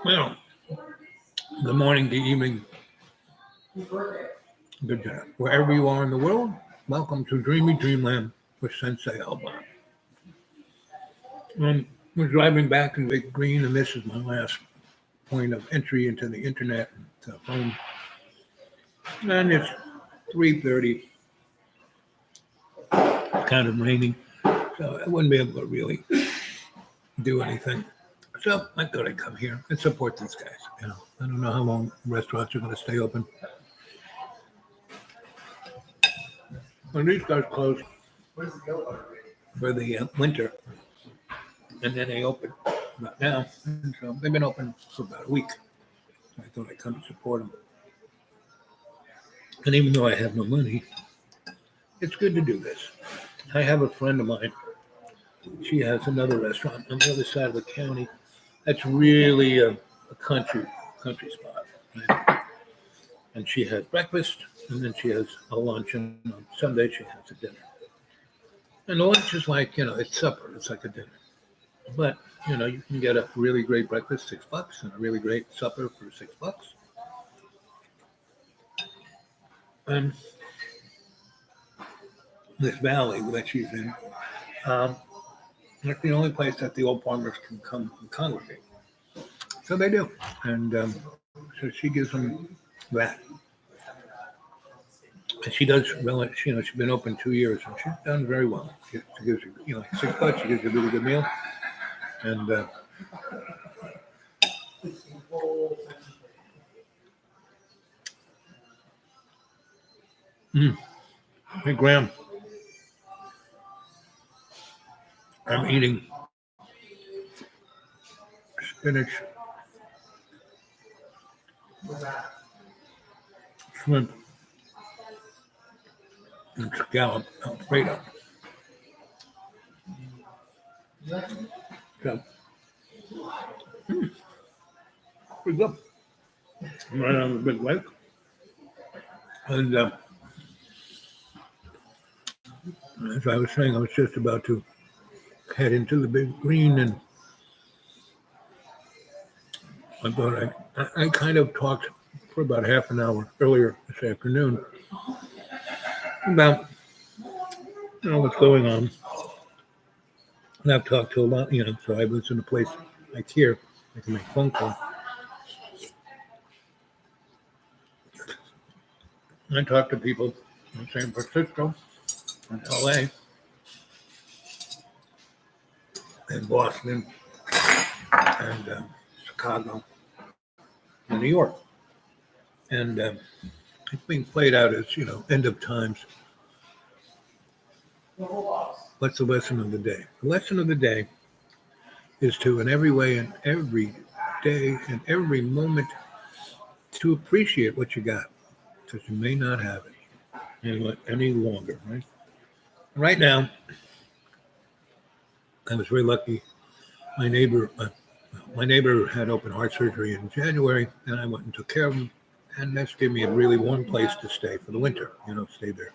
Well, good morning, good evening, good day. Wherever you are in the world, welcome to Dreamy Dreamland with Sensei Alba. We're driving back in Big Green, and this is my last point of entry into the internet to phone. And it's 3:30. It's kind of raining, so I wouldn't be able to really do anything. So I thought I'd come here and support these guys. I don't know how long restaurants are going to stay open. When these guys close for the winter, and then they open about now. And so they've been open for about a week. So I thought I'd come and support them. And even though I have no money, it's good to do this. I have a friend of mine. She has another restaurant on the other side of the county. That's really a country spot. Right? And she has breakfast, and then she has a lunch, and on Sunday she has a dinner. And the lunch is like, it's supper. It's like a dinner. But, you can get a really great breakfast, $6, and a really great supper for $6. And this valley that she's in, that's the only place that the old farmers can come and congregate. So they do. And so she gives them that. And she does well. She's been open 2 years, and she's done very well. She gives you, like $6. She gives you a really good meal. And hey, Graham, I'm eating spinach, shrimp, and scallop Alfredo. So, pretty good. I'm right on the big lake. And as I was saying, I was just about to head into the Big Green, and I thought I kind of talked for about half an hour earlier this afternoon about what's going on. And I've talked to a lot, so I was in a place like here, I can make phone calls. I talked to people in San Francisco, in LA, in Boston, and Chicago, and New York. And it's being played out as, end of times. What's the lesson of the day? The lesson of the day is to, in every way, and every day, and every moment, to appreciate what you got, because you may not have it any longer, right? Right now, I was very lucky. My neighbor had open heart surgery in January, and I went and took care of him. And that's gave me a really warm place to stay for the winter. Stay there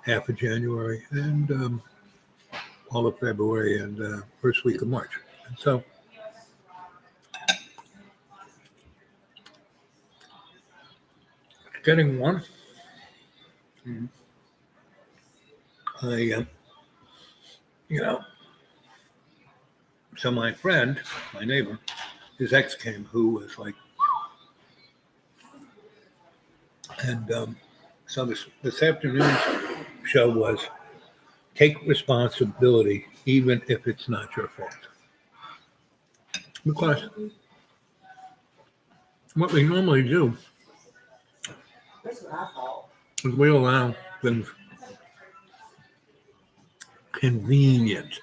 half of January and all of February and first week of March. And so it's getting warm. So my friend, my neighbor, his ex came, who was like, and so this afternoon's show was take responsibility, even if it's not your fault. Because what we normally do is we allow things convenient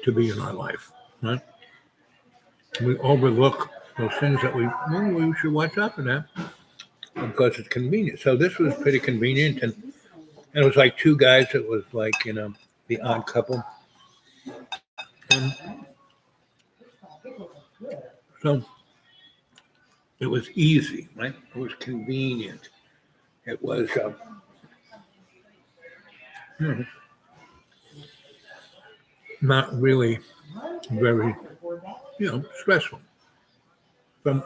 to be in our life, right? We overlook those things that we should watch out for that because it's convenient. So this was pretty convenient, and it was like two guys. It was like the odd couple. And so it was easy, right? It was convenient. It was not really very, stressful. But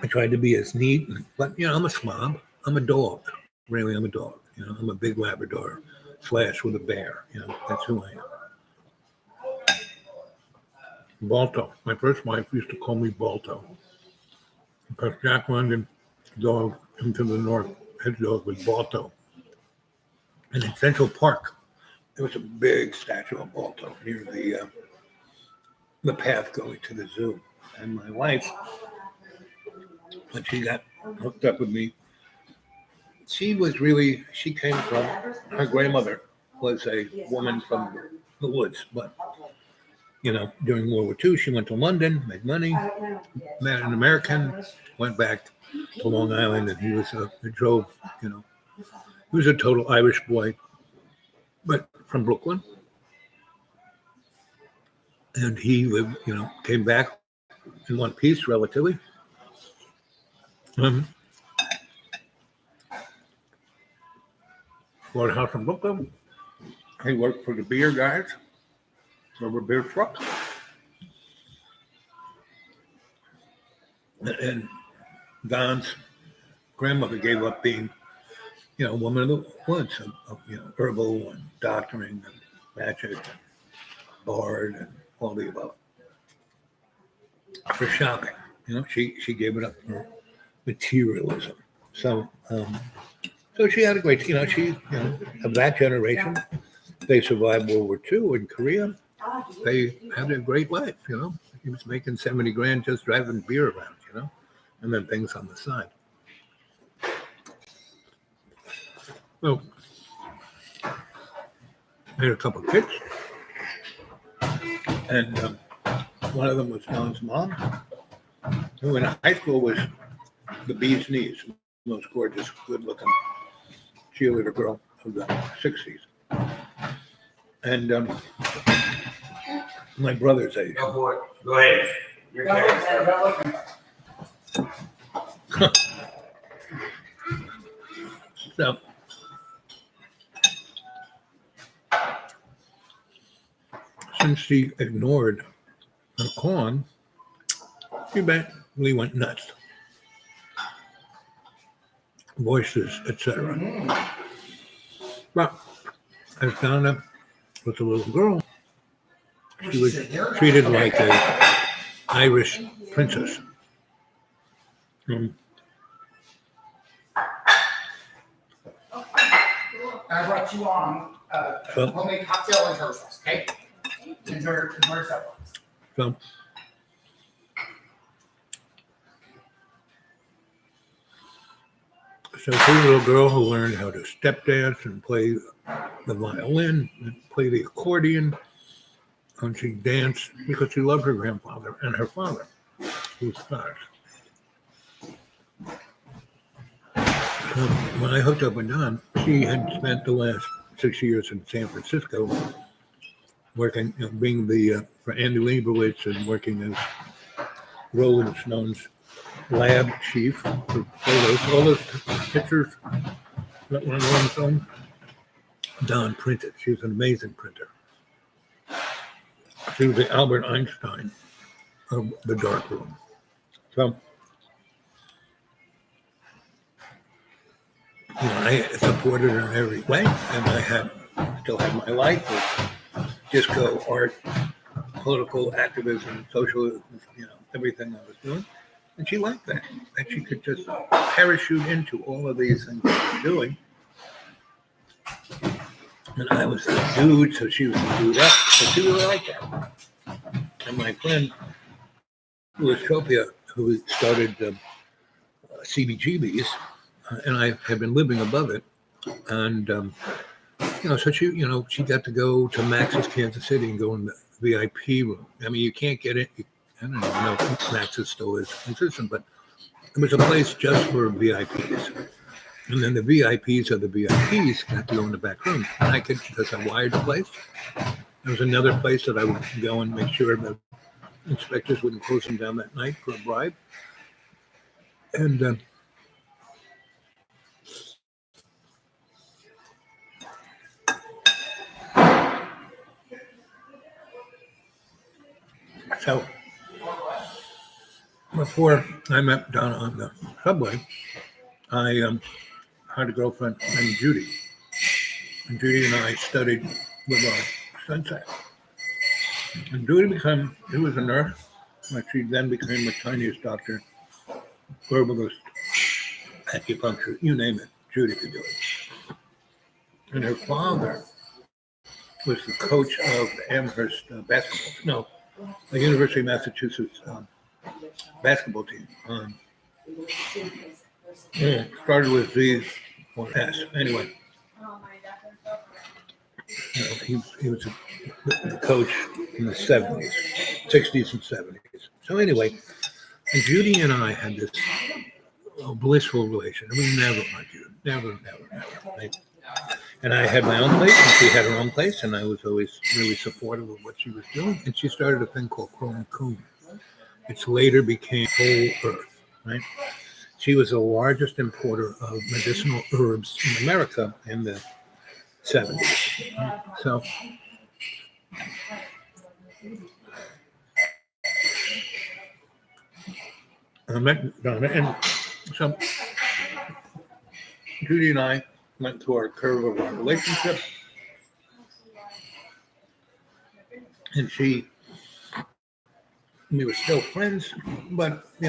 I tried to be as neat, but I'm a slob. I'm a dog. Really, I'm a dog. I'm a big Labrador slash with a bear. That's who I am. Balto. My first wife used to call me Balto because Jack London dog into the north, his dog was Balto. And in Central Park, there was a big statue of Balto near the path going to the zoo. And my wife, when she got hooked up with me, she came from, her grandmother was a woman from the woods. But, during World War II, she went to London, made money, met an American, went back to Long Island, and he drove, he was a total Irish boy, but from Brooklyn. And he lived, came back in one piece relatively. Um, Bought a house in Brooklyn. He worked for the beer guys, over beer trucks. And Don's grandmother gave up being, a woman of the woods, herbal and doctoring and magic and bard and all the above for shopping. She gave it up for materialism. So she had a great, she, of that generation, they survived World War II in Korea. They had a great life, He was making 70 grand just driving beer around, and then things on the side. So, I had a couple of kids, and one of them was Don's mom, who in high school was the bee's knees, most gorgeous, good-looking cheerleader girl of the 60s. And my brother's age. Go for it. Go ahead. You're So, since she ignored her corn, she basically went nuts. Voices, etc. But as Donna was a little girl, she was treated like an Irish princess. I brought you on homemade cocktail and toast, okay? Enjoy yourself. So, she's a little girl who learned how to step dance and play the violin and play the accordion. And she danced because she loved her grandfather and her father, who was Scottish. So when I hooked up with Don, she had spent the last 6 years in San Francisco working, being for Andy Leibovitz and working as Rolling Stone's lab chief for photos. All those pictures that were on Rolling Stone, Don printed. She was an amazing printer. She was the Albert Einstein of the dark room. So, I supported her in every way, and I still had my life with disco, art, political activism, socialism, everything I was doing. And she liked that she could just parachute into all of these things I was doing. And I was the dude, so she was the dude up. So she really liked that. And my friend, Louis Tropia, who started CBGB's, and I had been living above it. And, so she got to go to Max's Kansas City and go in the VIP room. I mean, you can't get it. I don't even know if Max's still is consistent, but it was a place just for VIPs. And then the VIPs of the VIPs got to go in the back room. And I could, because I wired the place, there was another place that I would go and make sure the inspectors wouldn't close them down that night for a bribe. And So before I met Donna on the subway, I had a girlfriend named Judy. And Judy and I studied with our sensei. And she was a nurse, but she then became a Chinese doctor, herbalist, acupuncture, you name it. Judy could do it. And her father was the coach of Amherst basketball, no, the University of Massachusetts basketball team. Started with Z or S. Anyway, he was the coach in the 70s, 60s, and 70s. So anyway, and Judy and I had this blissful relation. I mean, never argued, never. Right? And I had my own place, and she had her own place, and I was always really supportive of what she was doing. And she started a thing called Chrome Coon, which later became Whole Earth. Right? She was the largest importer of medicinal herbs in America in the 70s. So I met Donna, and so Judy and I went through our curve of our relationship, and we were still friends, but we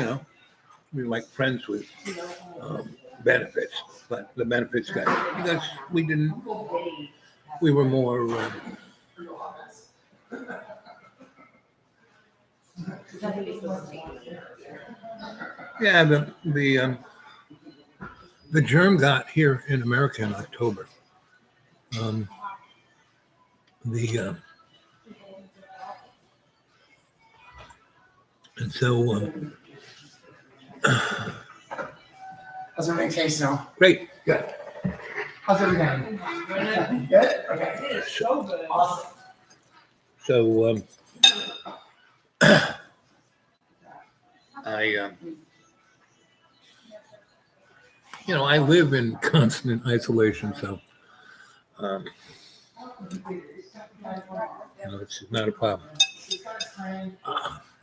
were like friends with benefits. But the benefits got because we were more. Yeah, the germ got here in America in October. The and so How's everything taste now? great. Good. How's everything? Good? Okay. So, Awesome. so I I live in constant isolation, so it's not a problem.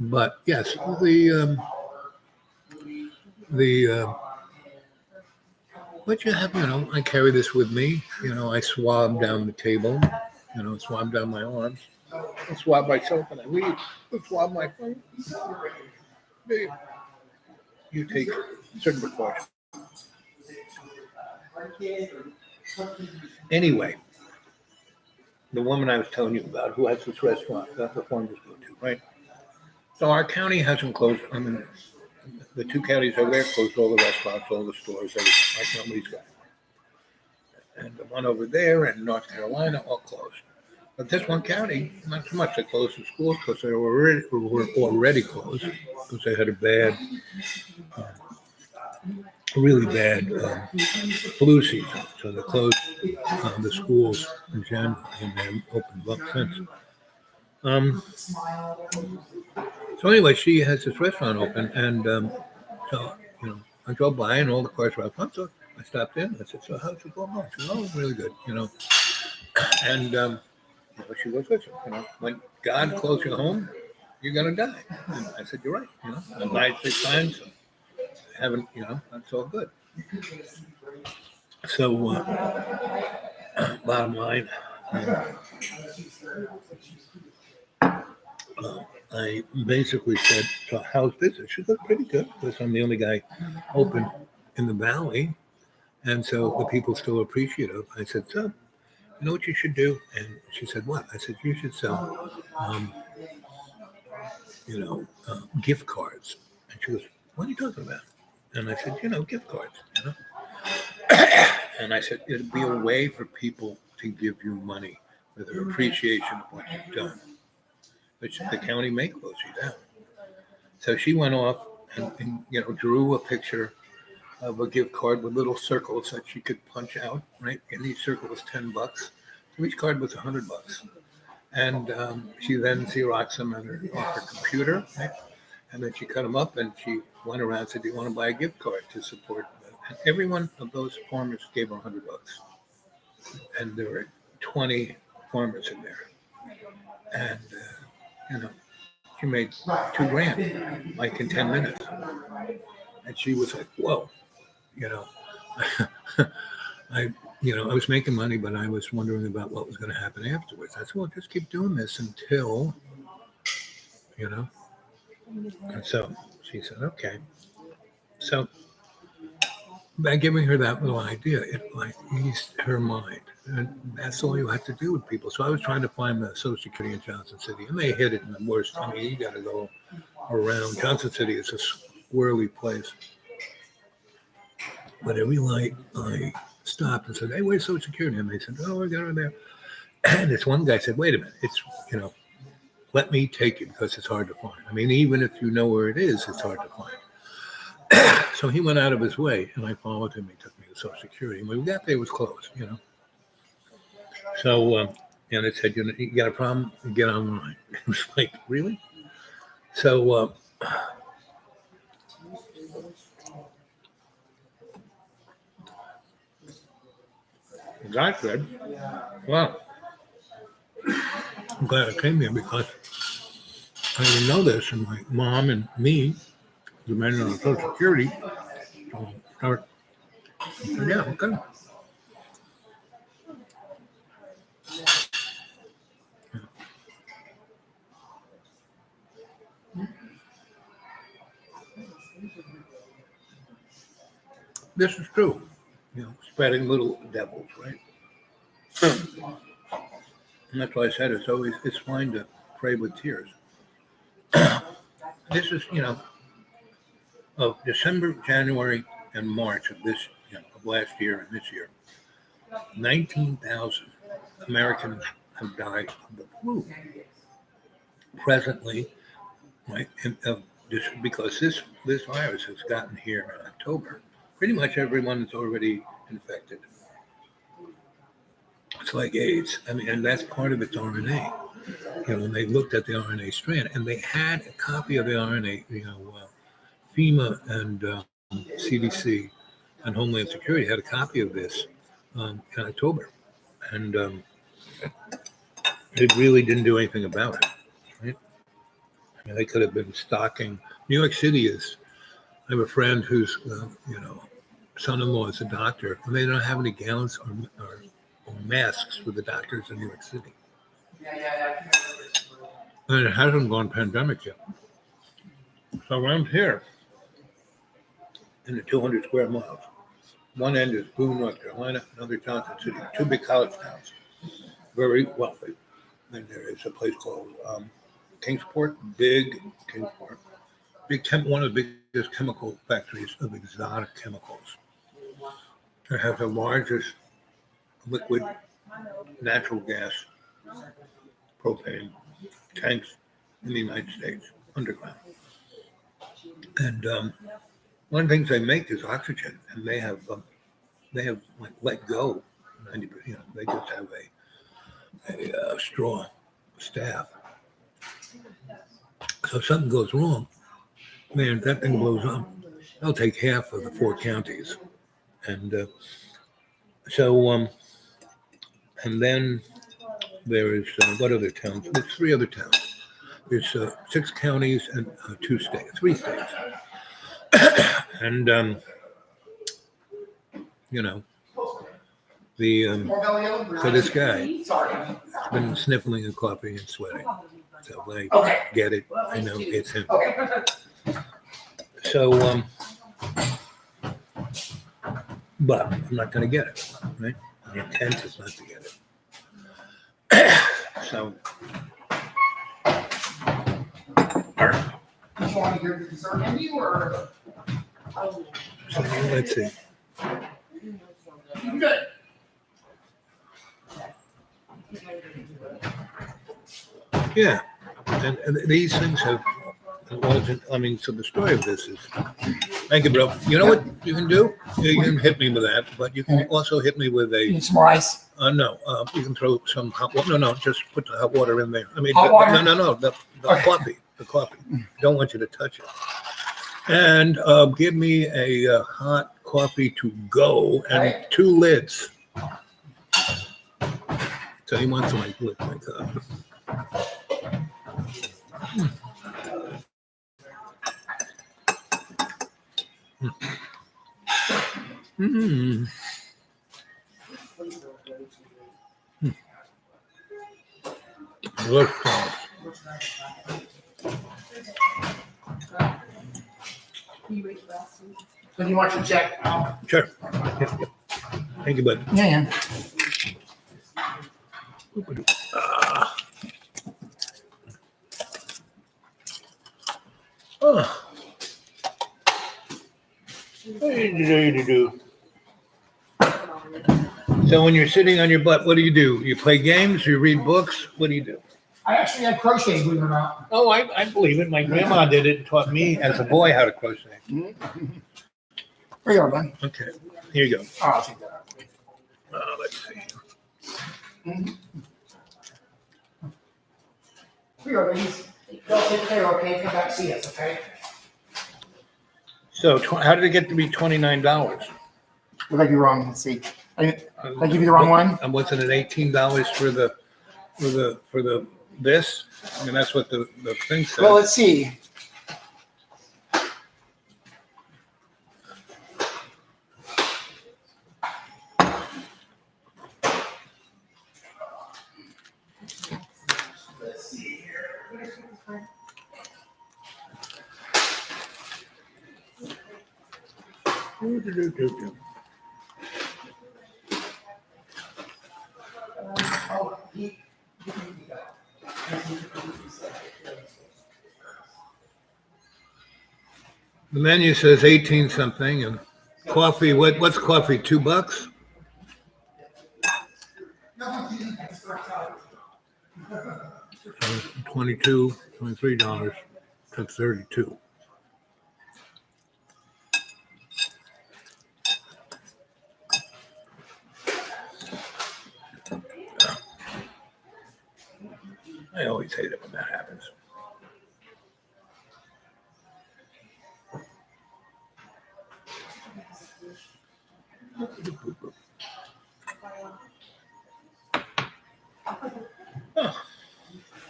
But yes, the but you have, I carry this with me. I swab down the table. Swab down my arms. I swab myself and I leave. I swab my phone. You take certain precautions. Anyway, the woman I was telling you about who has this restaurant that the farmers go to, right? So our county hasn't closed. I mean, the two counties over there closed all the restaurants, all the stores, everything. Like nobody's got it. And the one over there in North Carolina all closed. But this one county, not so much. They closed the schools because they were already closed because they had a really bad flu season. So they closed the schools in January and then opened up since. So anyway, she has this restaurant open, and so I drove by and all the cars were out. So I stopped in. I said, "So how's it going on?" She said, "Oh, it's really good." And she goes, "Listen, when God calls you home, you're gonna die." And I said, "You're right. I died 6 times. So I haven't. That's all good." So bottom line. I basically said, "So how's business?" She goes, "Pretty good because I'm the only guy open in the valley, and so the people still appreciative." I said, "So, you know what you should do?" And she said, "What?" I said, "You should sell, gift cards." And she goes, "What are you talking about?" And I said, "Gift cards." And I said, "It'd be a way for people to give you money for their appreciation of what you've done, which the county may close you down." So she went off and drew a picture of a gift card with little circles that she could punch out, right? And each circle was $10. So each card was $100. And she then Xeroxed them off her computer, right? And then she cut them up and she went around and said, "Do you want to buy a gift card to support them?" And every one of those farmers gave her $100. And there were 20 farmers in there. And, She made $2,000 like in 10 minutes. And she was like, whoa, you know, I was making money, but I was wondering about what was going to happen afterwards. I said, well, just keep doing this until, you know. And so she said, okay. So by giving her that little idea, it like eased her mind. And that's all you have to do with people. So I was trying to find the Social Security in Johnson City, and they hit it in the worst. I mean, you got to go around. Johnson City is a squirrely place. But every light, I stopped and said, hey, where's Social Security? And they said, oh, I got it there. And this one guy said, wait a minute, it's, let me take it because it's hard to find. I mean, even if you know where it is, it's hard to find. So he went out of his way, and I followed him. He took me to Social Security. And when we got there, it was closed, So, and it said, you got a problem? Get online. It was like, really? So, the guy said, well, I'm glad I came here because I didn't know this, and my mom and me demanded on Social Security. So start. I said, yeah, okay. This is true. Spreading little devils, right? And that's why I said it's fine to pray with tears. This is, of December, January, and March of this, of last year and this year, 19,000 Americans have died of the flu. Presently, right, because this virus has gotten here in October. Pretty much everyone is already infected. It's like AIDS. I mean, and that's part of its RNA. When they looked at the RNA strand, and they had a copy of the RNA, FEMA and CDC and Homeland Security had a copy of this in October, and it really didn't do anything about it. Right? I mean, they could have been stocking. New York City is. I have a friend whose, son-in-law is a doctor, and they don't have any gowns or masks for the doctors in New York City. And it hasn't gone pandemic yet. So around here, in the 200 square miles, one end is Boone, North Carolina, another Johnson City, two big college towns, very wealthy. And there is a place called Kingsport, big Kingsport, one of the biggest chemical factories of exotic chemicals. It has the largest liquid natural gas propane tanks in the United States underground. And one of the things they make is oxygen, and they have like let go 90%. They just have a straw staff. So if something goes wrong, man, that thing blows up. They'll take half of the 4 counties, and and then there is what other towns? There's 3 other towns. There's 6 counties and 3 states, and so this guy has been sniffling and coughing and sweating. So I get it. I know it's him. So but I'm not going to get it. Right? The intent is not to get it. So. Do you want to hear the dessert menu or? So let's see. Good. Yeah, and these things have. I mean, so the story of this is. Thank you, bro. You know what you can do? You can hit me with that, but you can also hit me with a. You need some more ice? No, you can throw some hot water. No, just put the hot water in there. I mean, hot water? No, the coffee. The coffee. Don't want you to touch it. And give me a hot coffee to go and 2 lids. So he wants to look like that. Mm. Look, So do you want your check? sure. Thank you, bud. Yeah. Ah. Oh. Do. So when you're sitting on your butt, what do? You play games? You read books? What do you do? I actually had crochet, believe it or not. Oh, I believe it. My grandma did it and taught me as a boy how to crochet. Here you are, bud. Okay, here you go. Oh, I'll take that out. Let's see. Here you go, ladies. Y'all take care, okay? Come back see us, okay? So how did it get to be $29? We might be wrong. Let's see. Did I give you the wrong one? And wasn't it $18 for the this? I mean, that's what the thing said. Well, let's see. Let's see here. The menu says 18 something, and coffee. What's coffee? $2? 22, $23 to 32. I always hate it when that happens.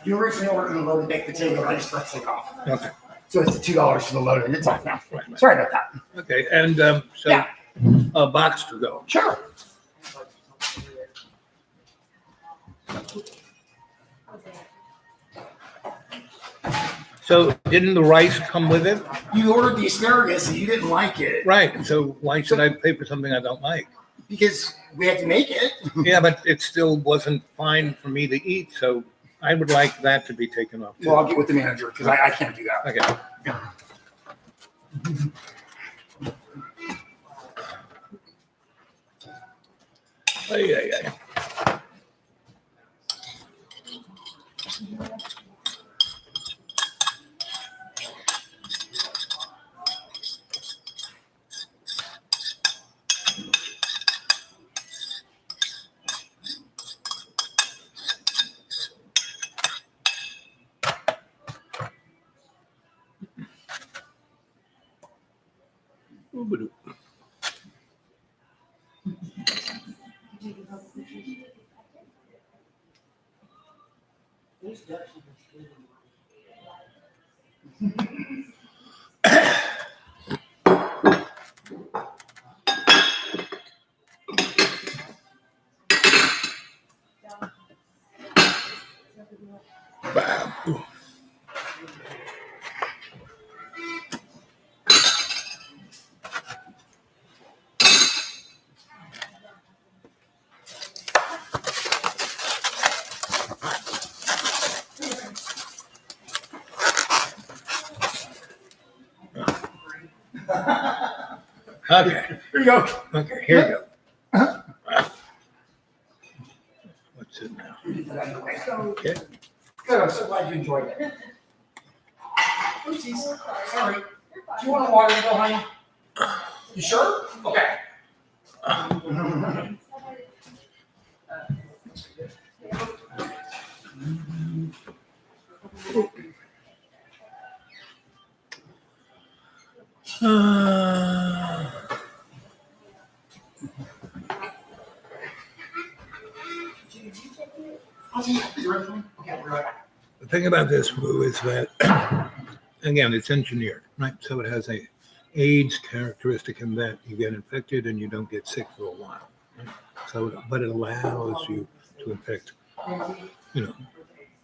You originally ordered a loaded baked potato. I just pressed it off. Okay. So it's the $2 for the loaded. It's off now. Right. Sorry about that. Okay, and so Yeah. a box to go. Sure. So didn't the rice come with it? You ordered the asparagus and you didn't like it. Right. So why should I pay for something I don't like? Because we had to make it. Yeah, but it still wasn't fine for me to eat. So I would like that to be taken off too. Well, I'll get with the manager because I can't do that. Okay. Ay, ay, ay. Oobadoo. Bam. Ooh. Okay. Here you go. Okay. Here we go. What's it now? Okay. Good. I'm so glad you enjoyed it. Oopsies. Sorry. Do you want a water to go, honey? You sure? Okay. Okay, we're right back. The thing about this, Lou, is that again, it's engineered, right? So it has a AIDS characteristic in that you get infected and you don't get sick for a while. Right? So, but it allows you to infect, you know,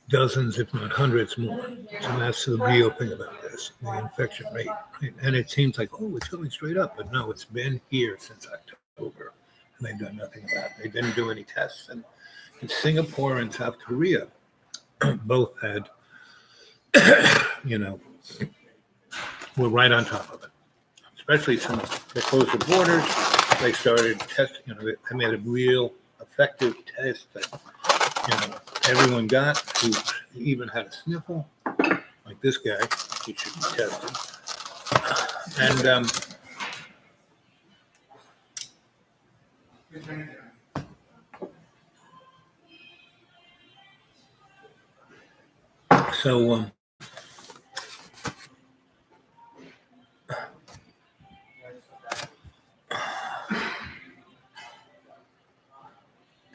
dozens, if not hundreds more. So that's the real thing about this, the infection rate. Right? And it seems like, oh, it's going straight up, but no, it's been here since October, and they've done nothing about it. They didn't do any tests, and Singapore and South Korea both had, you know, were right on top of it. Especially since they closed the borders, they started testing. You know, they made a real effective test that, you know, everyone got who even had a sniffle, like this guy. He should be tested. And so.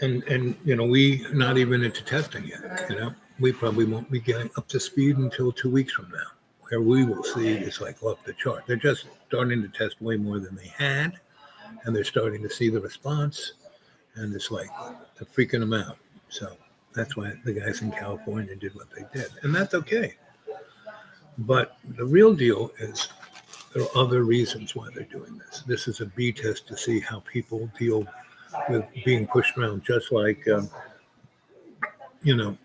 And you know, we not even into testing yet. You know, we probably won't be getting up to speed until 2 weeks from now, where we will see it's like off the chart. They're just starting to test way more than they had, and they're starting to see the response, and it's like they're freaking them out. So that's why the guys in California did what they did, and that's okay. But the real deal is there are other reasons why they're doing this. This is a B test to see how people deal with being pushed around, just like, you know,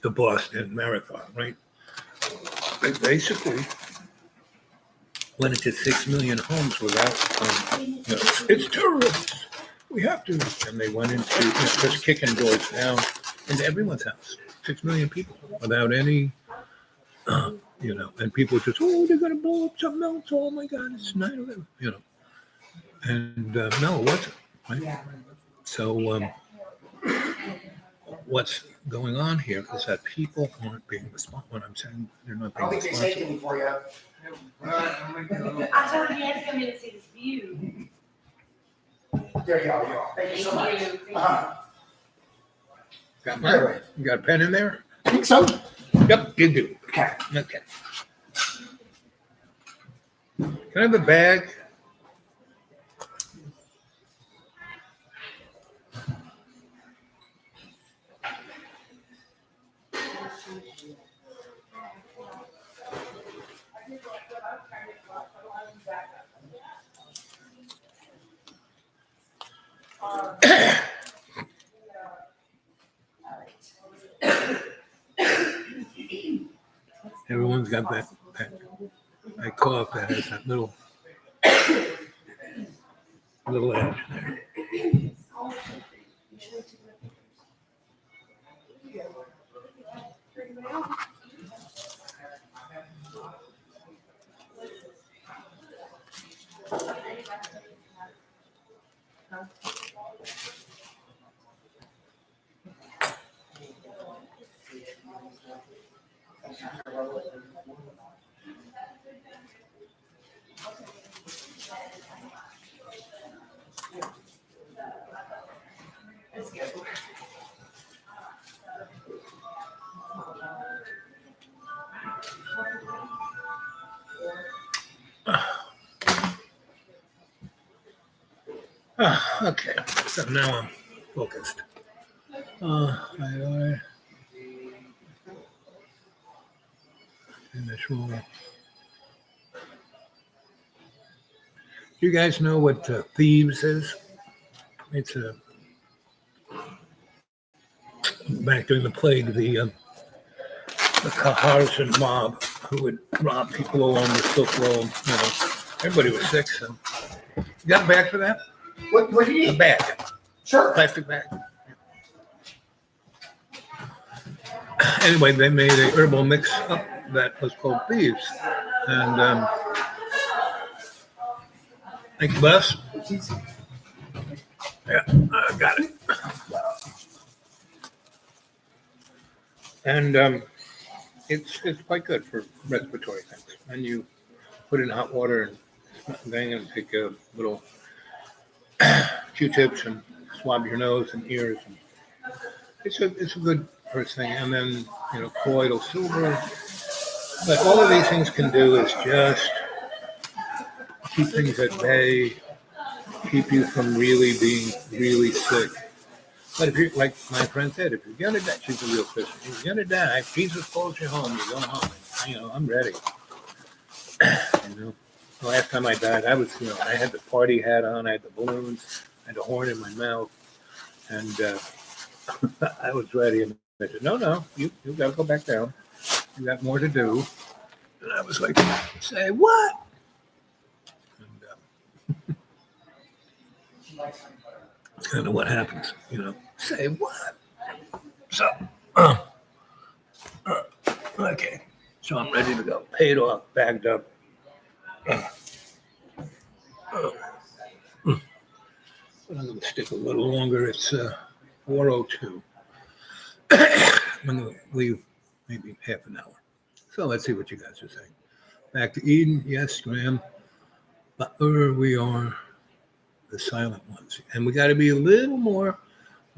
the Boston Marathon, right? They basically went into 6 million homes without, you know, it's terrorists. We have to. And they went into, you know, just kicking doors down into everyone's house. 6 million people without any, you know, and people just, oh, they're going to blow up something else. Oh my God, it's 9/11, you know. And no, it wasn't, right? So what's going on here is that people aren't being responsible. What I'm saying, they're not I being don't think they responsible. saved any for you. I told him he had to come in and see this view. There you go. Thank you so much. Thank you. Got mine? You got a pen in there? I think so. Yep, you do. Okay. Okay. Can I have a bag? Everyone's got that cough that has that little edge there. Okay, so now I'm focused. In this room. You guys know what thieves is? It's back during the plague, the Khazarian mob who would rob people along the Silk Road. You know, everybody was sick. So, you got a bag for that? What do you A need? bag, Sure. plastic bag. Anyway, they made a herbal mix up that was called thieves, and thank you, boss. Yeah, I got it. And it's quite good for respiratory things. And you put it in hot water and thing, and take a little Q-tips and swab your nose and ears. And it's a good first thing. And then, you know, colloidal silver But all of these things can do is just keep things at bay, keep you from really being really sick. But if you're, like my friend said, if you're gonna die, she's a real Christian. If you're gonna die, Jesus calls you home. You go home. And, I'm ready. The last time I died, I was, I had the party hat on, I had the balloons, I had the horn in my mouth, and I was ready. And they said, no, you got to go back down. You got more to do. And I was like, say what? And it's kind of what happens, Say what? So, okay. So I'm ready to go. Paid off, bagged up. But I'm going to stick a little longer. It's 4:02. I'm going to leave maybe half an hour. So let's see what you guys are saying. Back to Eden. Yes, Graham. But we are the silent ones. And we got to be a little more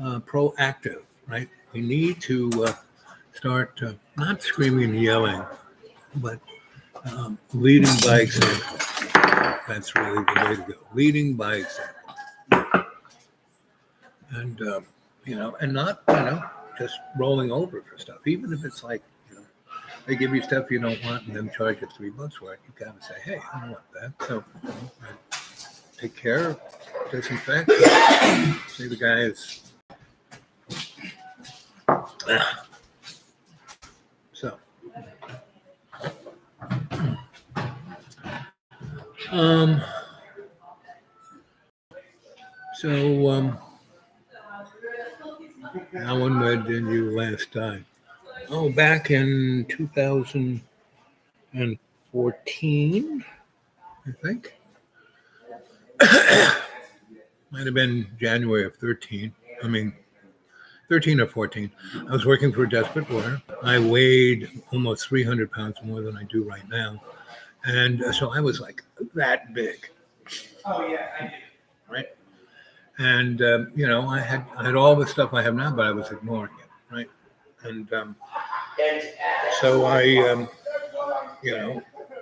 proactive, right? We need to start not screaming and yelling, but leading by example. That's really the way to go. Leading by example. And, and not, just rolling over for stuff. Even if it's like, they give you stuff you don't want and then charge you $3 for it. You got to say, hey, I don't want that. So, take care, disinfect. See, the guy is. So, Alan, when did you last die? Oh, back in 2014, I think. Might have been January of 13. 13 or 14. I was working for Desperate Water. I weighed almost 300 pounds more than I do right now. And so I was like that big. Oh, yeah, I do. Right. And, I had all the stuff I have now, but I was ignoring it. Right. And so I,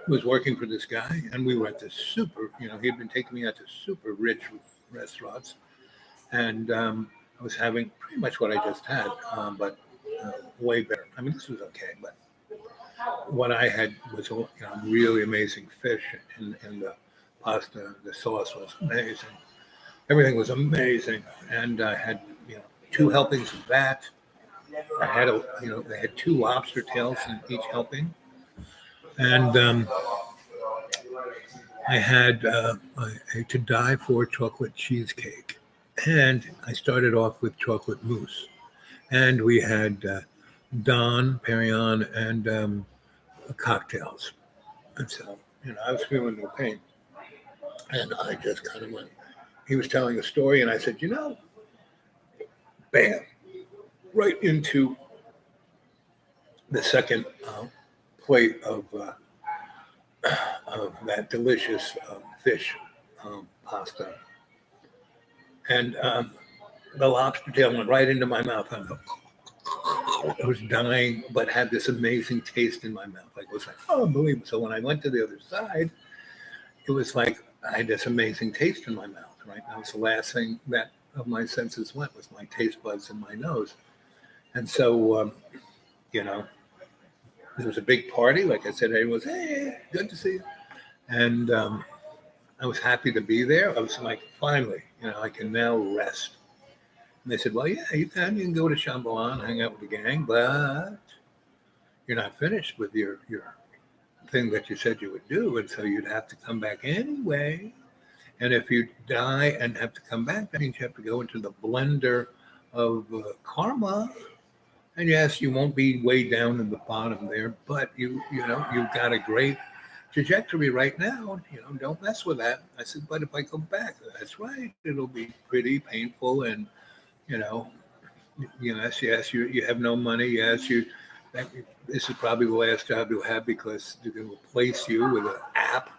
was working for this guy, and we were at this super, he'd been taking me out to super rich restaurants. And I was having pretty much what I just had, but way better. I mean, this was okay, but what I had was really amazing fish, and the pasta, the sauce was amazing. Everything was amazing, and I had 2 helpings of that. I had they had 2 lobster tails in each helping, and I had a to die for chocolate cheesecake, and I started off with chocolate mousse, and we had Don Perignon and cocktails, and so I was feeling no pain, and I just kind of went. He was telling a story, and I said, bam, right into the second plate of that delicious fish pasta. And the lobster tail went right into my mouth. I was dying, but had this amazing taste in my mouth. Like, it was like, oh, unbelievable. So when I went to the other side, it was like I had this amazing taste in my mouth, right? That was the last thing that of my senses went, was my taste buds in my nose. And so, there was a big party. Like I said, everyone was, hey, good to see you. And I was happy to be there. I was like, finally, I can now rest. And they said, well, yeah, you can go to Shambhala, hang out with the gang, but you're not finished with your thing that you said you would do. And so you'd have to come back anyway. And if you die and have to come back, that means you have to go into the blender of karma. And yes, you won't be way down in the bottom there, but you've got a great trajectory right now. Don't mess with that. I said, but if I go back, that's right. It'll be pretty painful, and yes, you have no money. Yes, this is probably the last job you'll have, because they're going to replace you with an app.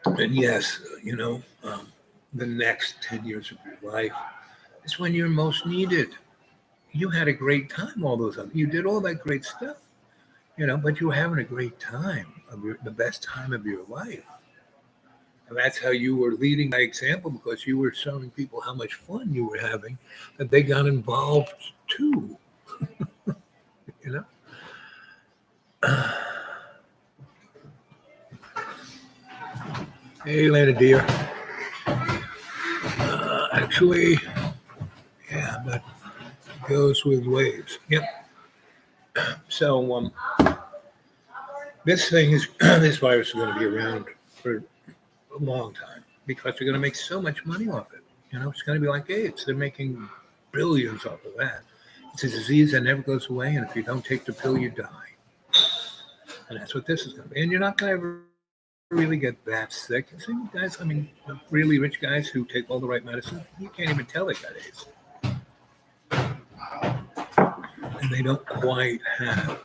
And yes, the next 10 years of your life is when you're most needed. You had a great time all those other. You did all that great stuff. but you were having a great time, the best time of your life. And that's how you were leading by example because you were showing people how much fun you were having, that they got involved too, you know? Hey, Lana dear. Actually, yeah, that goes with waves. Yep. So this thing is this virus is going to be around for a long time because they're going to make so much money off it. It's going to be like AIDS. They're making billions off of that. It's a disease that never goes away, and if you don't take the pill, you die. And that's what this is going to be. And you're not going to ever really get that sick. Some guys, I mean, really rich guys who take all the right medicine, you can't even tell they got AIDS. And they don't quite have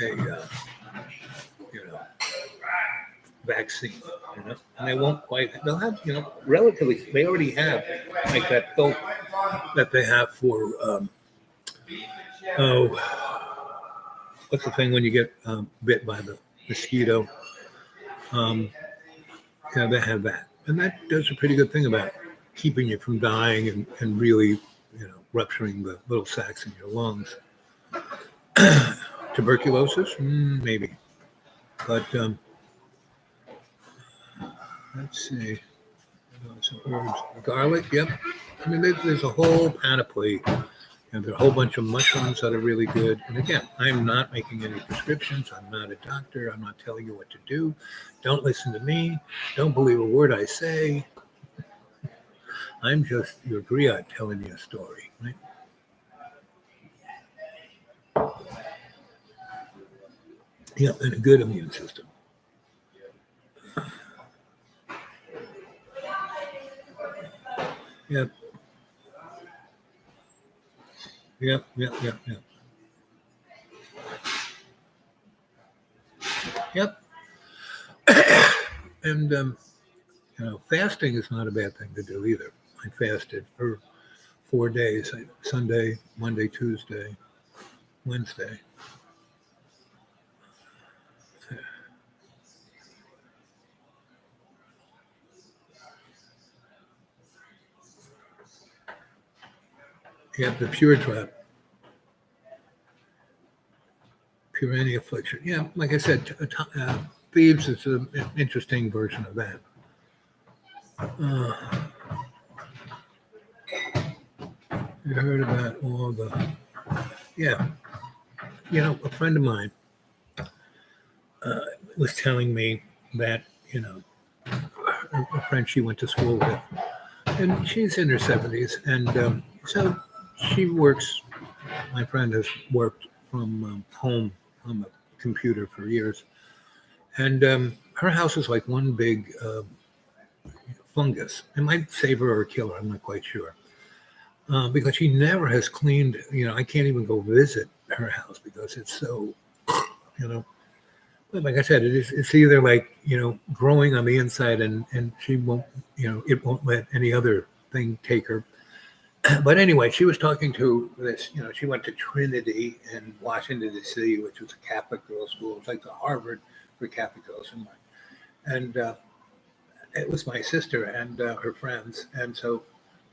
a, vaccine, and they won't quite, they'll have, relatively, they already have like that pill that they have for, what's the thing when you get bit by the mosquito? They have that. And that does a pretty good thing about keeping you from dying and really, rupturing the little sacs in your lungs. Tuberculosis? Maybe. But let's see. Some herbs. Garlic, yep. I mean, there's a whole panoply. And there are a whole bunch of mushrooms that are really good. And again, I'm not making any prescriptions. I'm not a doctor. I'm not telling you what to do. Don't listen to me. Don't believe a word I say. I'm just your griot telling you a story, right? Yep, and a good immune system. Yep. Yep. Yep. And fasting is not a bad thing to do either. I fasted for 4 days: Sunday, Monday, Tuesday, Wednesday. You have the pure trap, pure any affliction. Yeah, like I said, thieves is an interesting version of that. You heard about all the, yeah. A friend of mine was telling me that, a friend she went to school with, and she's in her 70s. And so she works, my friend has worked from home on the computer for years. And her house is like one big fungus. It might save her or kill her, I'm not quite sure. Because she never has cleaned, I can't even go visit her house because it's so, but like I said, it's either like, growing on the inside and she won't, it won't let any other thing take her. But anyway, she was talking to this, she went to Trinity in Washington, D.C., which was a Catholic girls' school. It's like the Harvard for Catholic girls. And it was my sister and her friends. And so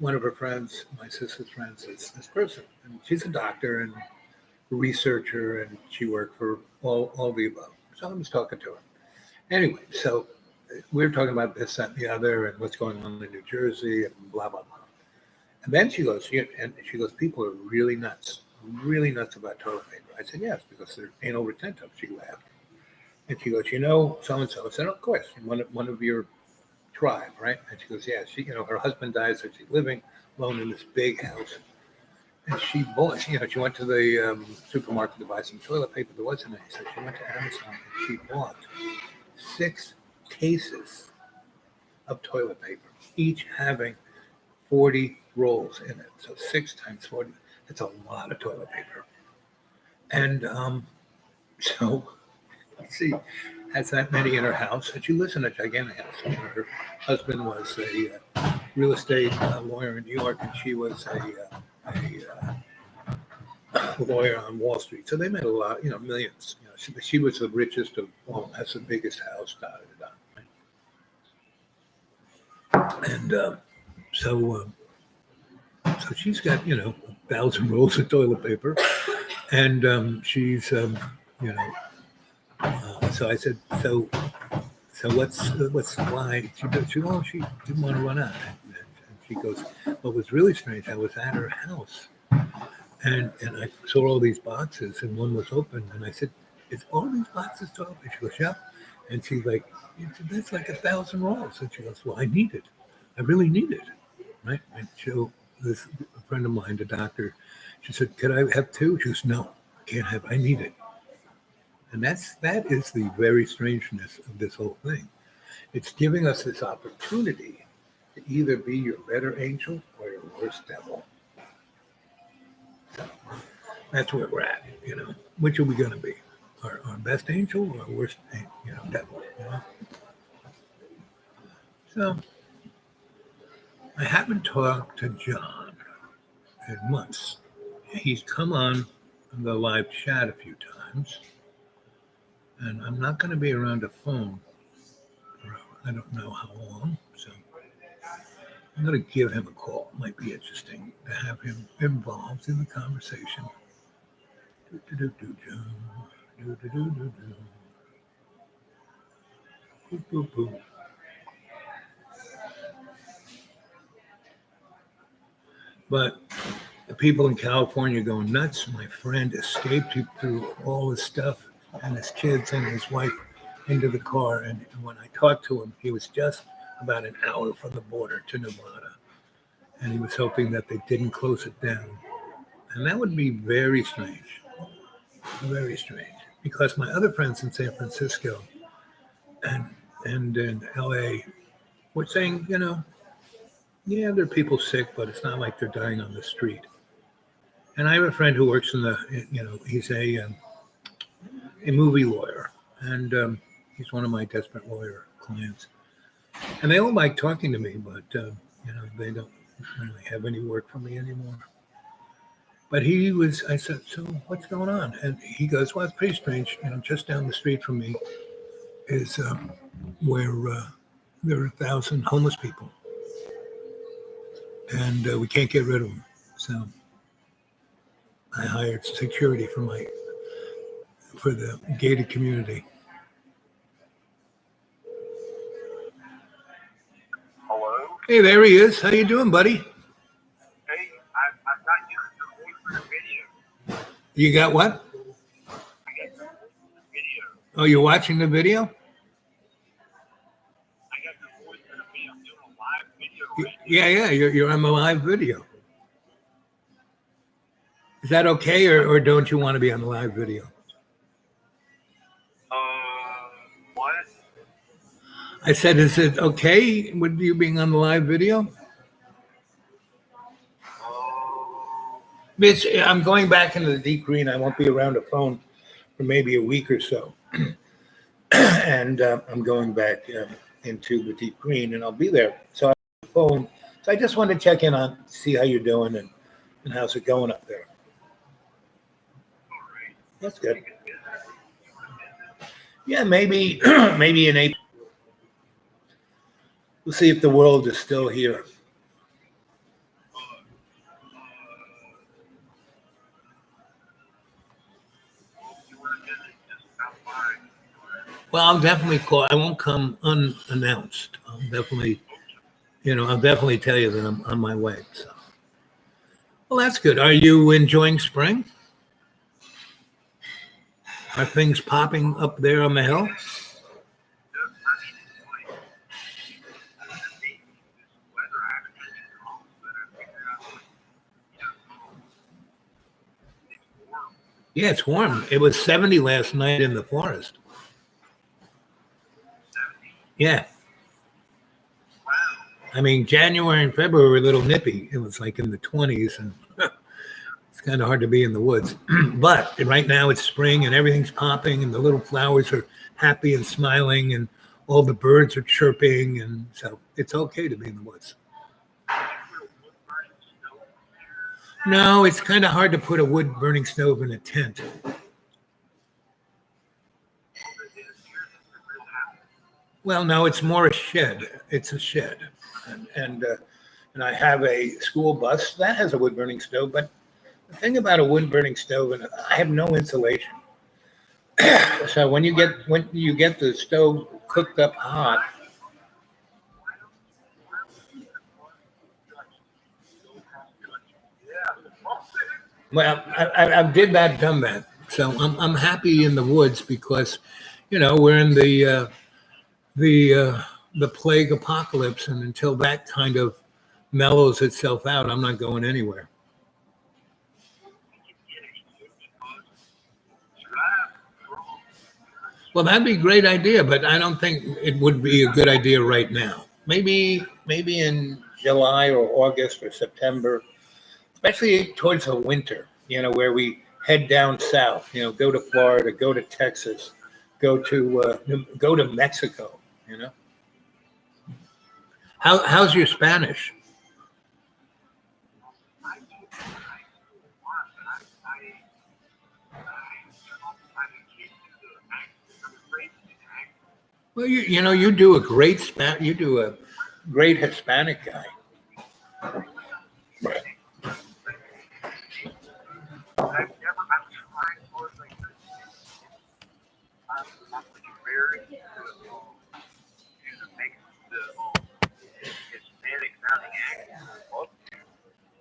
one of her friends, my sister's friends, is this person. And she's a doctor and researcher, and she worked for all the above. So I was talking to her. Anyway, so we were talking about this, that, and the other, and what's going on in New Jersey, and blah, blah, blah. And then she goes, people are really nuts about toilet paper. I said, yes, because they're anal retentive. She laughed. And she goes, so-and-so. I said, of course, one of your tribe, right? And she goes, yeah, her husband died, so she's living alone in this big house. And she bought, she went to the supermarket to buy some toilet paper. There wasn't any. So she went to Amazon and she bought 6 cases of toilet paper, each having 40 rolls in it. So 6 times 40, that's a lot of toilet paper. And so she has that many in her house. And she lives in a gigantic house. Her husband was a real estate lawyer in New York, and she was a lawyer on Wall Street. So they made a lot, millions. she was the richest of all. That's the biggest house. Da, da, da. And so she's got 1,000 rolls of toilet paper, and she's so I said, so what's why she didn't want to run out. And she goes, what was really strange, I was at her house and I saw all these boxes and one was open and I said, is all these boxes to open? She goes, yep. And she's like, that's like 1,000 rolls. And she goes, well, I need it. I really need it. Right? And so this a friend of mine, the doctor, she said, could I have two? She goes, no, can't have, I need it. And that is the very strangeness of this whole thing. It's giving us this opportunity to either be your better angel or your worst devil. So that's where we're at, Which are we going to be? Our best angel or our worst, devil? So I haven't talked to John in months. He's come on the live chat a few times. And I'm not going to be around a phone for I don't know how long. So I'm going to give him a call. It might be interesting to have him involved in the conversation. But the people in California are going nuts. My friend escaped through all his stuff and his kids and his wife into the car. And when I talked to him, he was just about an hour from the border to Nevada. And he was hoping that they didn't close it down. And that would be very strange. Very strange. Because my other friends in San Francisco and in LA were saying, yeah, there are people sick, but it's not like they're dying on the street. And I have a friend who works in he's a movie lawyer, and he's one of my desperate lawyer clients. And they all like talking to me, but they don't really have any work for me anymore. But I said, so what's going on? And he goes, well, it's pretty strange. Just down the street from me is where there are 1,000 homeless people, and we can't get rid of them. So I hired security for the gated community. Hello? Hey, there he is. How you doing, buddy? Hey, I've got your voice for the video. You got what? I got your voice for the video. Oh, you're watching the video? I got your voice for the video. I'm doing a live video right now. Yeah. You're on the live video. Is that okay, or don't you want to be on the live video? What? I said, is it okay with you being on the live video? I'm going back into the deep green. I won't be around a phone for maybe a week or so. And I'm going back into the deep green, and I'll be there. So I have a phone. So I just wanted to check in on, see how you're doing and how's it going up there. That's good. Yeah, maybe in April. We'll see if the world is still here. Well, I'll definitely call. I won't come unannounced. I'll definitely tell you that I'm on my way. So, well, that's good. Are you enjoying spring? Are things popping up there on the hill? Yeah, it's warm. It was 70 last night in the forest. Yeah. I mean, January and February were a little nippy. It was like in the 20s, and it's kind of hard to be in the woods. But right now it's spring and everything's popping and the little flowers are happy and smiling and all the birds are chirping. And so it's okay to be in the woods. No, it's kind of hard to put a wood burning stove in a tent. Well, no, it's more a shed. It's a shed, and I have a school bus that has a wood burning stove. But the thing about a wood burning stove, and I have no insulation. So when you get the stove cooked up hot, well, I did that, done that. So I'm happy in the woods because, we're in the the plague apocalypse, and until that kind of mellows itself out, I'm not going anywhere. Well, that'd be a great idea, but I don't think it would be a good idea right now. Maybe in July or August or September, especially towards the winter, where we head down south, go to Florida, go to Texas, go to Mexico, you know. How's your Spanish? Well, you do a great you do a great Hispanic guy.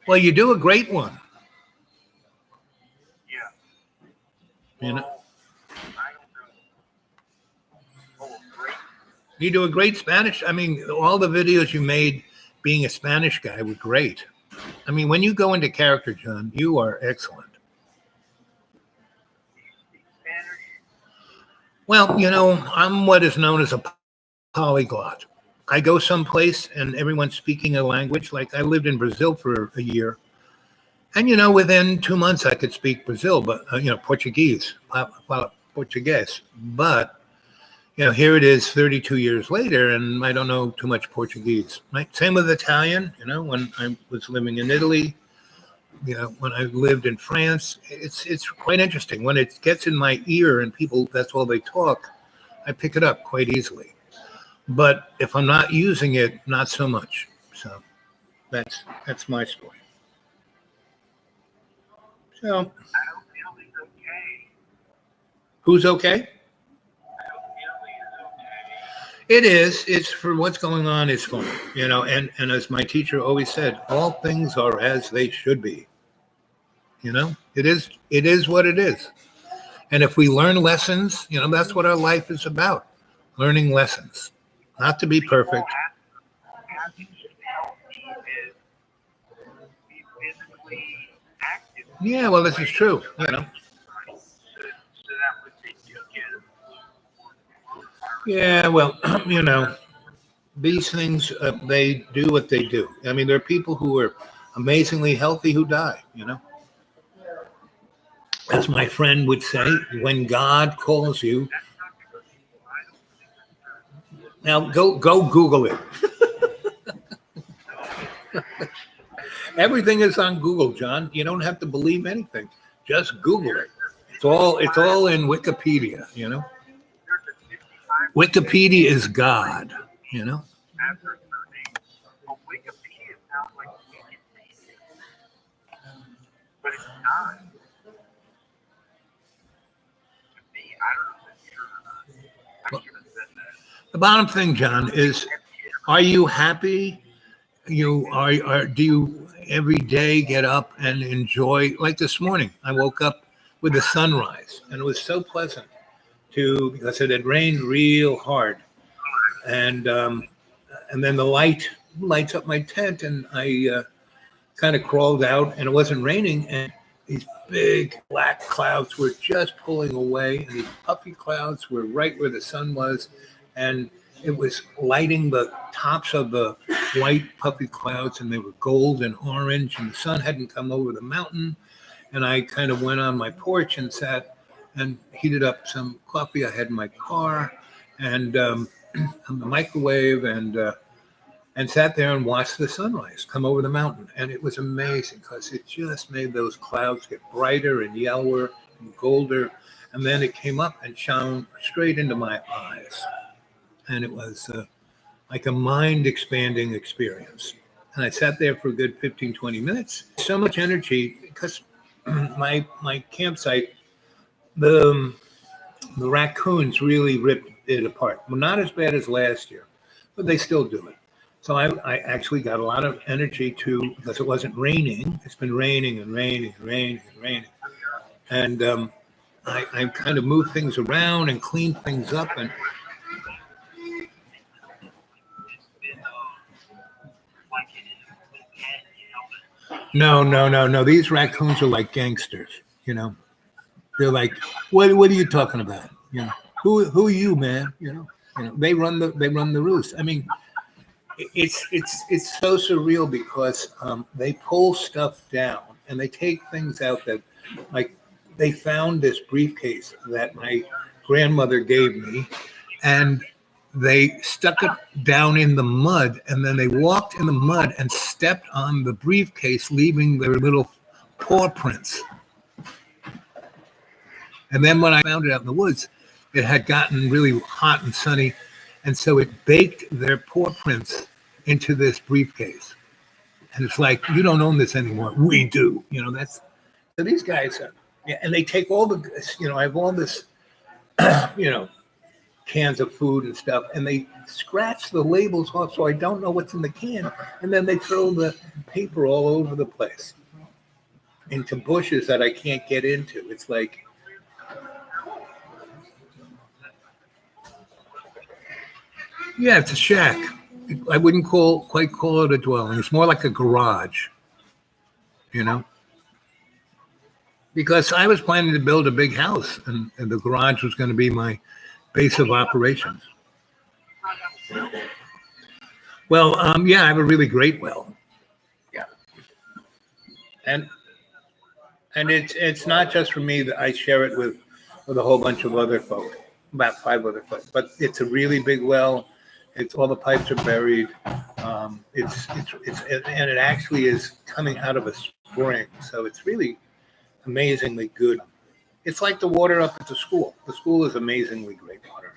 Well, you do a great one. You know, you do a great Spanish. I mean, all the videos you made being a Spanish guy were great. I mean, when you go into character, John, you are excellent. Well, I'm what is known as a polyglot. I go someplace and everyone's speaking a language. Like I lived in Brazil for a year. And, within 2 months I could speak Brazil, but, Portuguese, Portuguese. But, here it is 32 years later and I don't know too much Portuguese. Right? Same with Italian, when I was living in Italy, when I lived in France, it's quite interesting. When it gets in my ear and people, that's all they talk, I pick it up quite easily. But if I'm not using it, not so much. So that's my story. So who's okay? It is. It's for what's going on is fun, and as my teacher always said, all things are as they should be. It is what it is. And if we learn lessons, that's what our life is about. Learning lessons. Not to be perfect. Yeah, well, this is true. Yeah, well, these things, they do what they do. I mean, there are people who are amazingly healthy who die, As my friend would say, when God calls you. Now, go Google it. Everything is on Google, John. You don't have to believe anything. Just Google it. It's all in Wikipedia, Wikipedia is God, But it's not. The bottom thing, John, is are you happy? Do you every day get up and enjoy, like this morning, I woke up with the sunrise and it was so pleasant because it had rained real hard. And then the lights up my tent and I kind of crawled out and it wasn't raining and these big black clouds were just pulling away and these puffy clouds were right where the sun was and it was lighting the tops of the white puffy clouds and they were gold and orange and the sun hadn't come over the mountain and I kind of went on my porch and sat and heated up some coffee I had in my car and on the microwave and sat there and watched the sunrise come over the mountain. And it was amazing because it just made those clouds get brighter and yellower and golder. And then it came up and shone straight into my eyes. And it was like a mind expanding experience. And I sat there for a good 15, 20 minutes. So much energy because my campsite, the raccoons really ripped it apart. Well, not as bad as last year, but they still do it. So I actually got a lot of energy because it wasn't raining. It's been raining and raining and raining and raining. And I kind of moved things around and cleaned things up. And no. These raccoons are like gangsters, you know. They're like, what are you talking about? You know, who are you, man? They run the roost. I mean, it's so surreal because they pull stuff down and they take things out that, like, they found this briefcase that my grandmother gave me, and they stuck it down in the mud, and then they walked in the mud and stepped on the briefcase, leaving their little paw prints. And then when I found it out in the woods, it had gotten really hot and sunny, and so it baked their paw prints into this briefcase. And it's like, you don't own this anymore. We do. That's so these guys are, yeah, and they take all the, I have all this, cans of food and stuff, and they scratch the labels off so I don't know what's in the can. And then they throw the paper all over the place into bushes that I can't get into. It's like, yeah, it's a shack. I wouldn't quite call it a dwelling. It's more like a garage, because I was planning to build a big house, and the garage was going to be my base of operations. Well, yeah, I have a really great well. Yeah, and it's not just for me. That I share it with a whole bunch of other folk, about 5 other folk. But it's a really big well. It's all the pipes are buried. It's and it actually is coming out of a spring, so it's really amazingly good. It's like the water up at the school. The school is amazingly great water.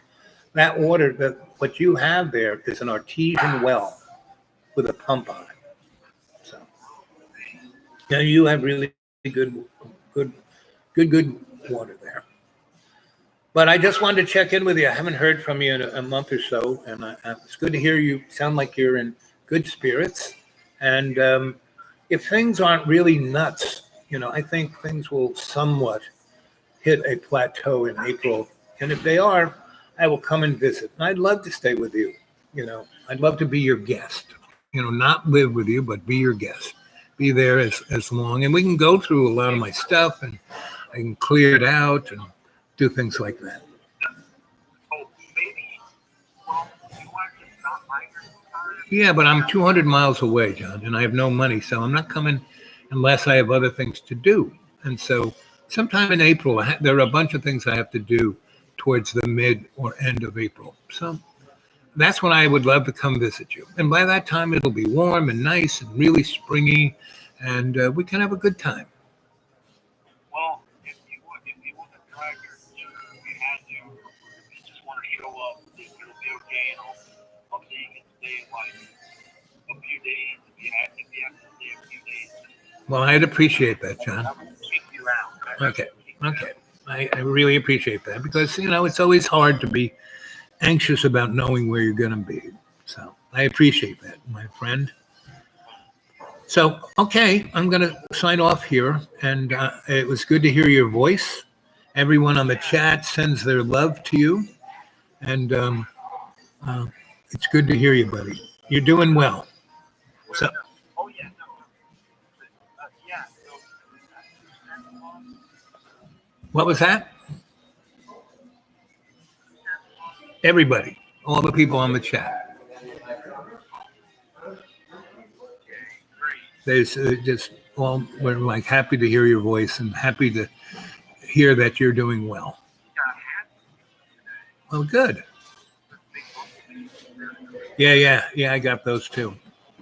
That water, what you have there is an artesian well with a pump on it. So now you have really good water there. But I just wanted to check in with you. I haven't heard from you in a month or so, and it's good to hear you sound like you're in good spirits. And if things aren't really nuts, I think things will somewhat hit a plateau in April. And if they are, I will come and visit. And I'd love to stay with you. I'd love to be your guest. Not live with you, but be your guest. Be there as long. And we can go through a lot of my stuff, and I can clear it out and do things like that. Yeah, but I'm 200 miles away, John, and I have no money, so I'm not coming unless I have other things to do. And so sometime in April, there are a bunch of things I have to do towards the mid or end of April. So that's when I would love to come visit you. And by that time, it'll be warm and nice and really springy, and we can have a good time. Well, if you want to drag your we had to, you just want to show up, it'll be okay, and I'll see you can stay like a few days if you have to stay a few days. Well, I'd appreciate that, John. I will kick you out. Okay. I really appreciate that because, it's always hard to be anxious about knowing where you're going to be. So I appreciate that, my friend. So, okay, I'm going to sign off here. And it was good to hear your voice. Everyone on the chat sends their love to you. And it's good to hear you, buddy. You're doing well. So. Oh, yeah. Yeah. What was that? Everybody, all the people on the chat. They just all were like happy to hear your voice and happy to hear that you're doing well. Well, good. Yeah. I got those too.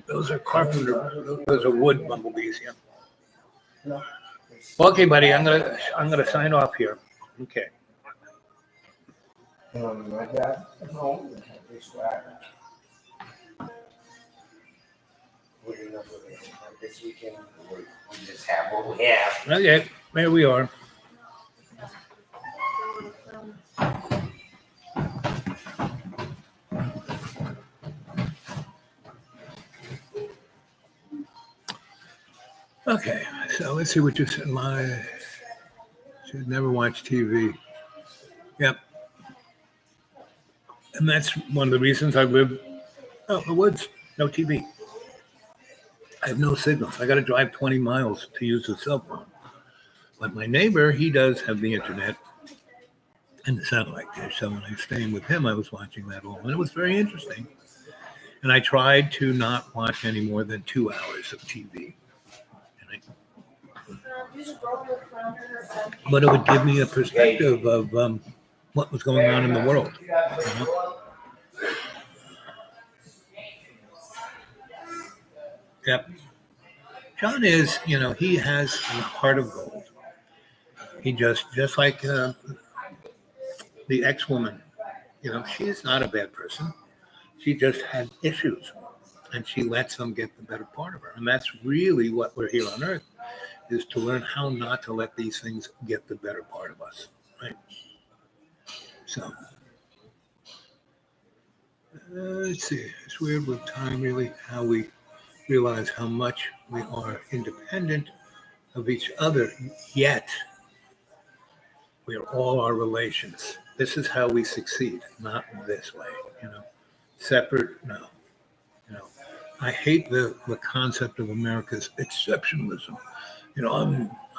Those are carpenter. Those are wood bumblebees. Yeah. Okay, buddy. I'm gonna sign off here. Okay. My dad at home and had this guy. What enough of it? This weekend, we just have what we have. Okay, there we are. Okay, so let's see what you said. My should never watch TV. Yep, and that's one of the reasons I live out in the woods. No TV. I have no signals. I got to drive 20 miles to use the cell phone. But my neighbor, he does have the internet and the satellite dish. So when I was staying with him, I was watching that all, and it was very interesting. And I tried to not watch any more than 2 hours of TV. But it would give me a perspective of what was going on in the world. You know? Yep. John is, he has a heart of gold. He just like the ex-woman, she's not a bad person. She just had issues, and she lets them get the better part of her. And that's really what we're here on Earth, is to learn how not to let these things get the better part of us, right? So, let's see. It's weird with time, really, how we realize how much we are independent of each other, yet we are all our relations. This is how we succeed, not this way, Separate, no. I hate the concept of America's exceptionalism.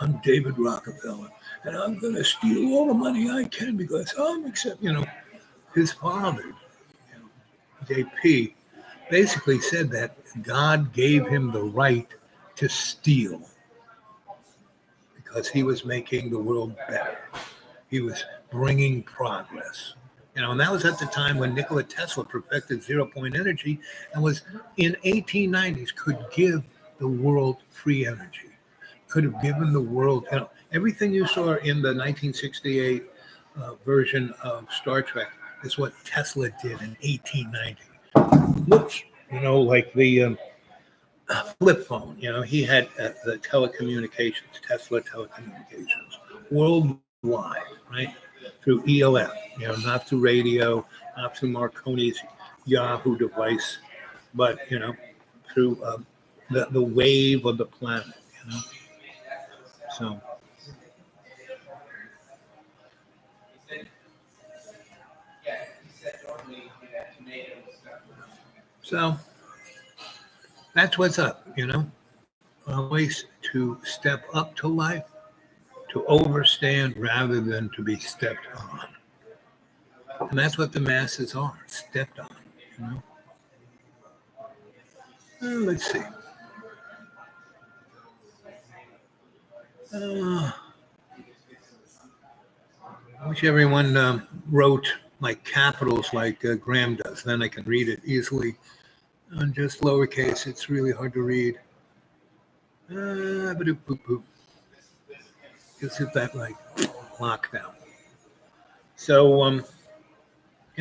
I'm David Rockefeller, and I'm going to steal all the money I can because his father, JP, basically said that God gave him the right to steal because he was making the world better. He was bringing progress. And that was at the time when Nikola Tesla perfected zero-point energy and was in 1890s could give the world free energy, could have given the world, everything you saw in the 1968 version of Star Trek is what Tesla did in 1890. Which, like the flip phone, he had the telecommunications, Tesla telecommunications, worldwide, right? Through ELF, not through radio, not through Marconi's Yahoo device, but, through the wave of the planet, So, so that's what's up, Always to step up to life, to overstand rather than to be stepped on. And that's what the masses are, stepped on, Let's see. I wish everyone wrote like capitals like Graham does. Then I can read it easily. On just lowercase, it's really hard to read. Just hit that like lockdown. So,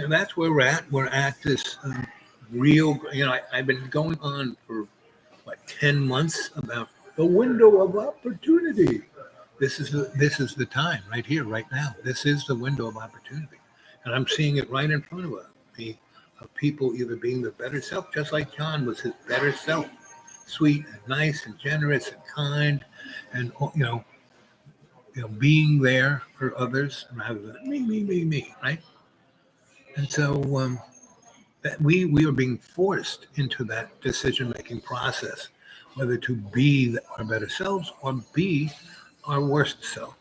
that's where we're at. We're at this real, I've been going on for 10 months about the window of opportunity. This is the time right here, right now. This is the window of opportunity. And I'm seeing it right in front of me, of people either being their better self, just like John was his better self, sweet and nice and generous and kind, and being there for others rather than me, right? And so that we are being forced into that decision-making process, whether to be our better selves or be our worst self,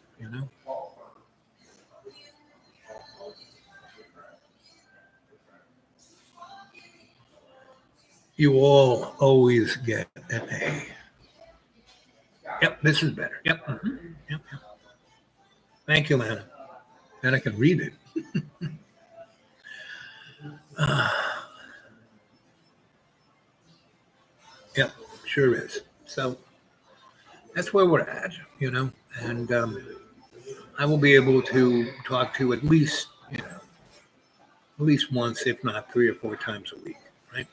You all always get an A. Yep, this is better. Yep. Yep. Thank you, Lana. And I can read it. Yep, sure is. So that's where we're at, and I will be able to talk to at least, at least once, if not 3 or 4 times a week, right?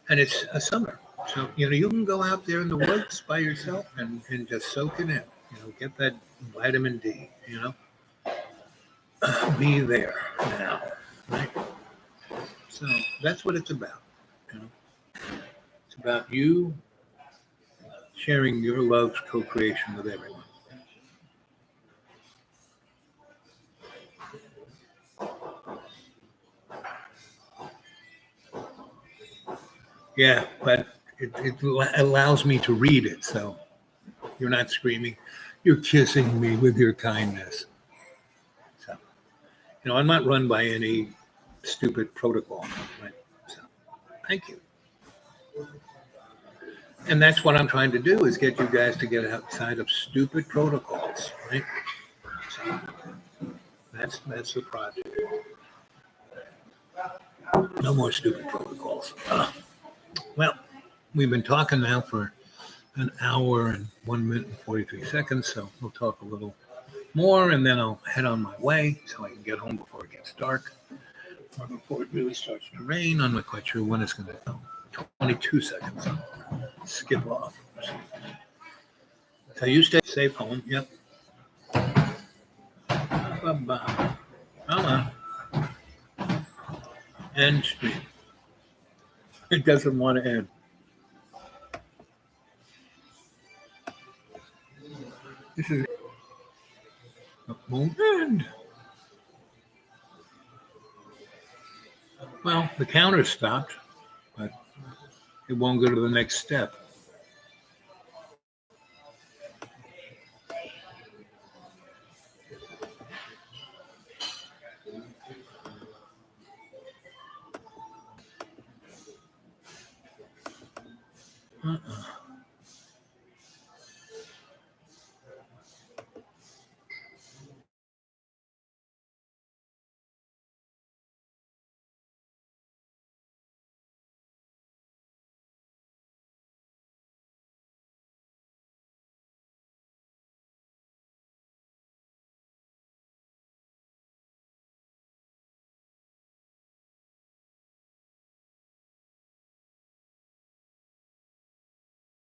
And it's a summer. So, you can go out there in the woods by yourself and just soak it in, get that vitamin D, be there now, right? So that's what it's about. You know, it's about you sharing your love's co-creation with everyone. Yeah, but it allows me to read it. So you're not screaming, you're kissing me with your kindness. So, I'm not run by any stupid protocol. Right? So, thank you. And that's what I'm trying to do is get you guys to get outside of stupid protocols, right? So that's the project. No more stupid protocols. Well, we've been talking now for an hour and 1 minute and 43 seconds, so we'll talk a little more and then I'll head on my way so I can get home before it gets dark or before it really starts to rain. I'm not quite sure when it's going to go. 22 seconds. I'll skip off. So you stay safe home. Yep. Bye-bye. Mama. End stream. It doesn't want to end. This is it won't end. Well, the counter stopped, but it won't go to the next step. Uh-uh.